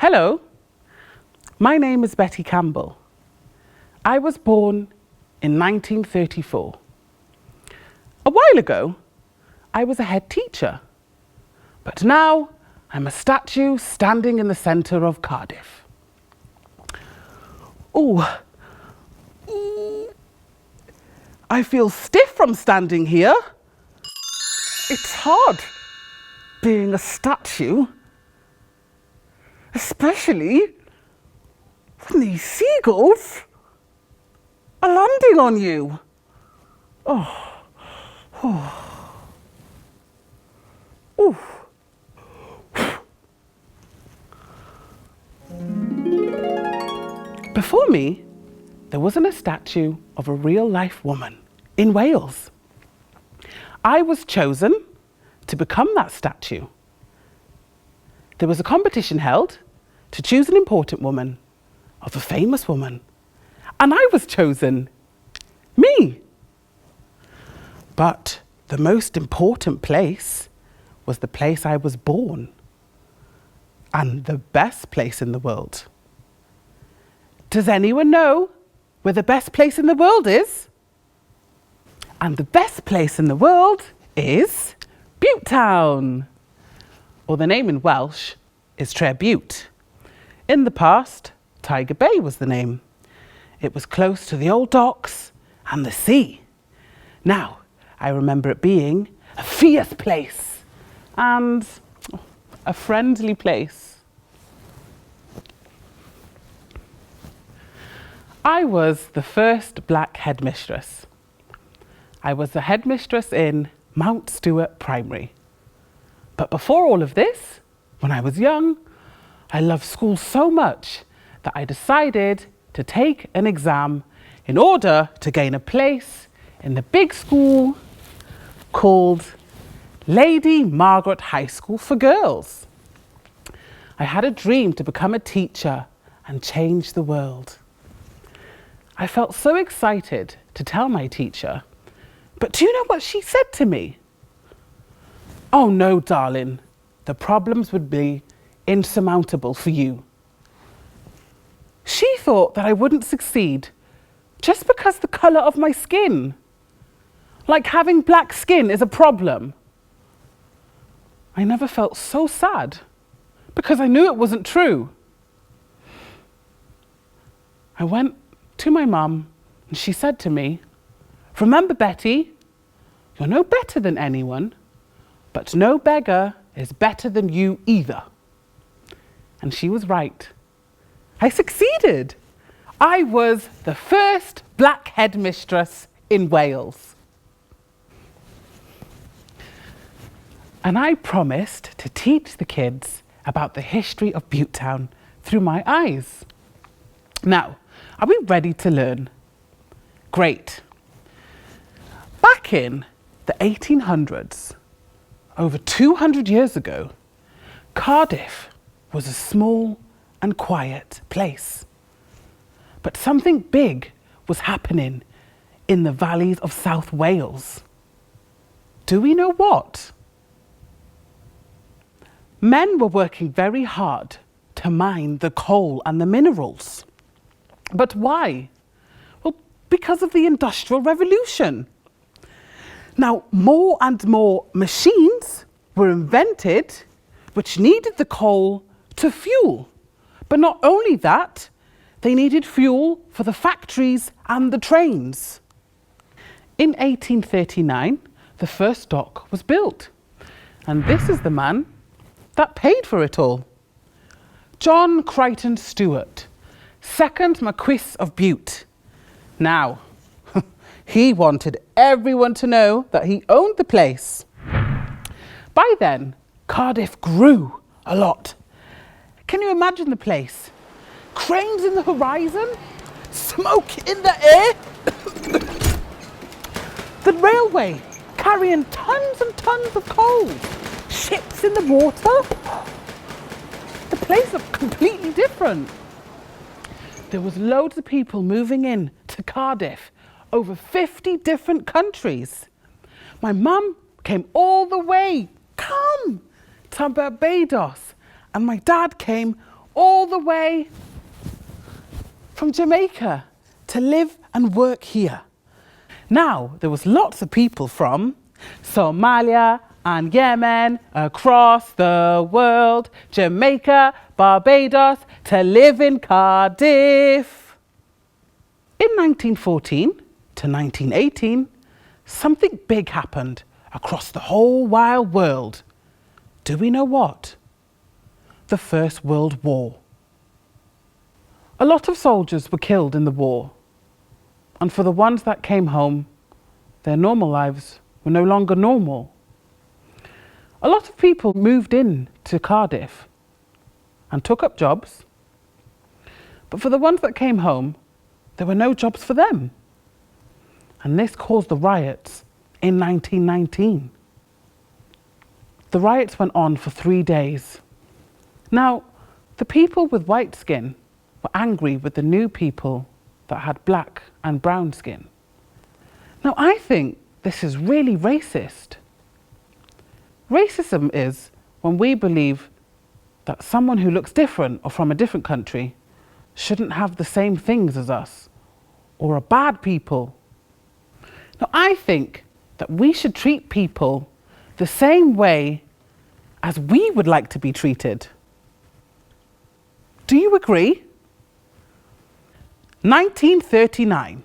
Hello, my name is Betty Campbell. I was born in 1934. A while ago, I was a head teacher, but now I'm a statue standing in the centre of Cardiff. Ooh, I feel stiff from standing here. It's hard being a statue, especially when these seagulls are landing on you. Before me, there wasn't a statue of a real-life woman in Wales. I was chosen to become that statue. There was a competition held to choose an important woman of a famous woman, and I was chosen. Me. But the most important place was the place I was born, and the best place in the world. Does anyone know where the best place in the world is? And the best place in the world is Butetown, or the name in Welsh is Tre Butte. In the past, Tiger Bay was the name. It was close to the old docks and the sea. Now, I remember it being a fierce place and a friendly place. I was the first black headmistress. I was the headmistress in Mount Stewart Primary. But before all of this, when I was young, I loved school so much that I decided to take an exam in order to gain a place in the big school called Lady Margaret High School for Girls. I had a dream to become a teacher and change the world. I felt so excited to tell my teacher, but do you know what she said to me? Oh no, darling, the problems would be insurmountable for you. She thought that I wouldn't succeed just because the colour of my skin. Like having black skin is a problem. I never felt so sad because I knew it wasn't true. I went to my mum and she said to me, remember, Betty, you're no better than anyone, but no beggar is better than you either. And she was right. I succeeded. I was the first black headmistress in Wales. And I promised to teach the kids about the history of Butetown through my eyes. Now, are we ready to learn? Great. Back in the 1800s, over 200 years ago, Cardiff was a small and quiet place. But something big was happening in the valleys of South Wales. Do we know what? Men were working very hard to mine the coal and the minerals. But why? Well, because of the Industrial Revolution. Now, more and more machines were invented which needed the coal to fuel. But not only that, they needed fuel for the factories and the trains. In 1839, the first dock was built. And this is the man that paid for it all. John Crichton Stewart, 2nd Marquis of Bute. Now, he wanted everyone to know that he owned the place. By then, Cardiff grew a lot. Can you imagine the place? Cranes in the horizon, smoke in the air, the railway carrying tons and tons of coal, ships in the water. The place looked completely different. There was loads of people moving in to Cardiff, over 50 different countries. My mum came all the way, to Barbados, and my dad came all the way from Jamaica to live and work here. Now, there was lots of people from Somalia and Yemen across the world, Jamaica, Barbados, to live in Cardiff. In 1914 to 1918, something big happened across the whole wide world. Do we know what? The First World War. A lot of soldiers were killed in the war, and for the ones that came home, their normal lives were no longer normal. A lot of people moved in to Cardiff and took up jobs, but for the ones that came home, there were no jobs for them. And this caused the riots in 1919. The riots went on for 3 days. Now, the people with white skin were angry with the new people that had black and brown skin. Now, I think this is really racist. Racism is when we believe that someone who looks different or from a different country shouldn't have the same things as us or are bad people. Now, I think that we should treat people the same way as we would like to be treated. Do you agree? 1939.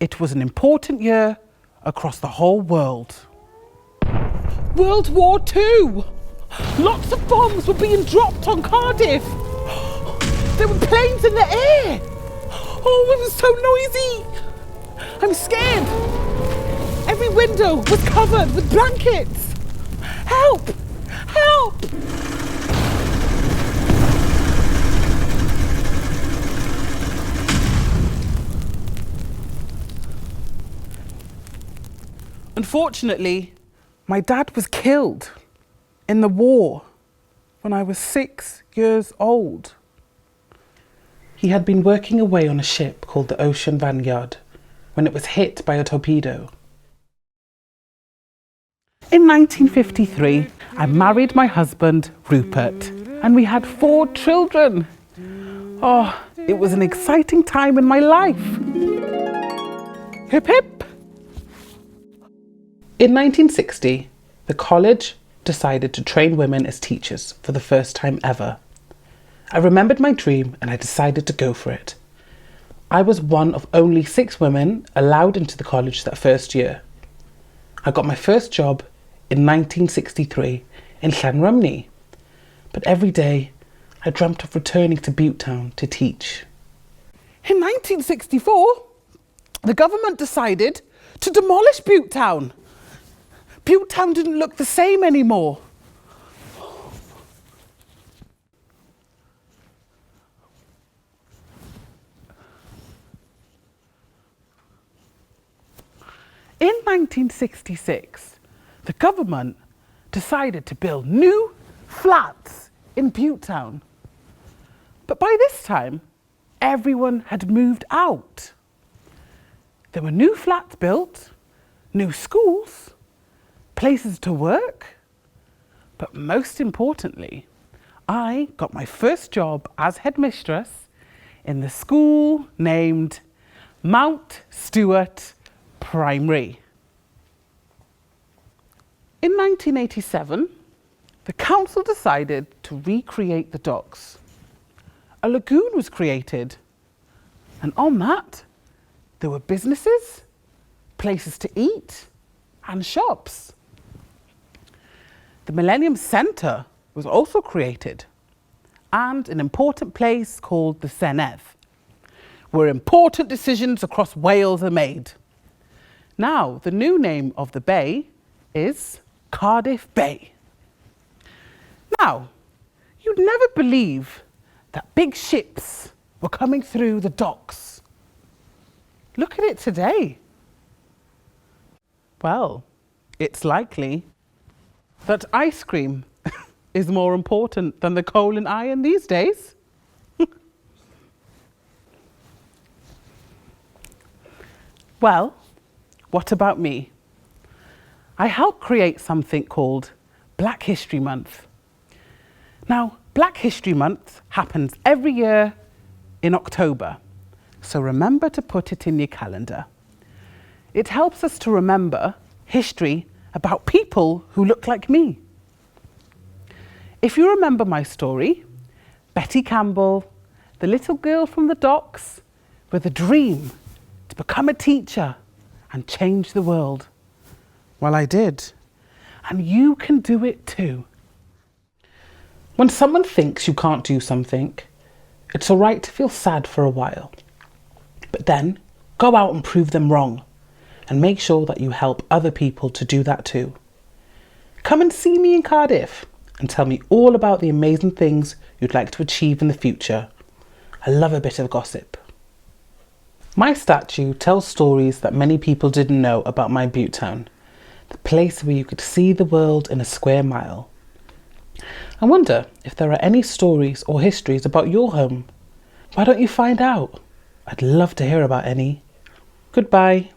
It was an important year across the whole world. World War II. Lots of bombs were being dropped on Cardiff. There were planes in the air. Oh, it was so noisy. I'm scared. Every window was covered with blankets. Help! Help! Unfortunately, my dad was killed in the war when I was 6 years old. He had been working away on a ship called the Ocean Vanguard when it was hit by a torpedo. In 1953, I married my husband, Rupert, and we had 4 children. Oh, it was an exciting time in my life. Hip hip! In 1960, the college decided to train women as teachers for the first time ever. I remembered my dream and I decided to go for it. I was one of only 6 women allowed into the college that first year. I got my first job in 1963 in Llanrumney, but every day I dreamt of returning to Butetown to teach. In 1964, the government decided to demolish Butetown. Butetown didn't look the same anymore. In 1966, the government decided to build new flats in Butetown. But by this time, everyone had moved out. There were new flats built, new schools, places to work, but most importantly, I got my first job as headmistress in the school named Mount Stewart Primary. In 1987, the council decided to recreate the docks. A lagoon was created, and on that, there were businesses, places to eat, and shops. The Millennium Centre was also created, and an important place called the Senedd, where important decisions across Wales are made. Now, the new name of the bay is Cardiff Bay. Now, you'd never believe that big ships were coming through the docks. Look at it today. Well, it's likely that ice cream is more important than the coal and iron these days. Well, what about me? I helped create something called Black History Month. Now, Black History Month happens every year in October, so remember to put it in your calendar. It helps us to remember history about people who look like me. If you remember my story, Betty Campbell, the little girl from the docks with a dream to become a teacher and change the world. Well, I did. And you can do it too. When someone thinks you can't do something, it's all right to feel sad for a while. But then go out and prove them wrong and make sure that you help other people to do that too. Come and see me in Cardiff and tell me all about the amazing things you'd like to achieve in the future. I love a bit of gossip. My statue tells stories that many people didn't know about my Butte town, the place where you could see the world in a square mile. I wonder if there are any stories or histories about your home. Why don't you find out? I'd love to hear about any. Goodbye.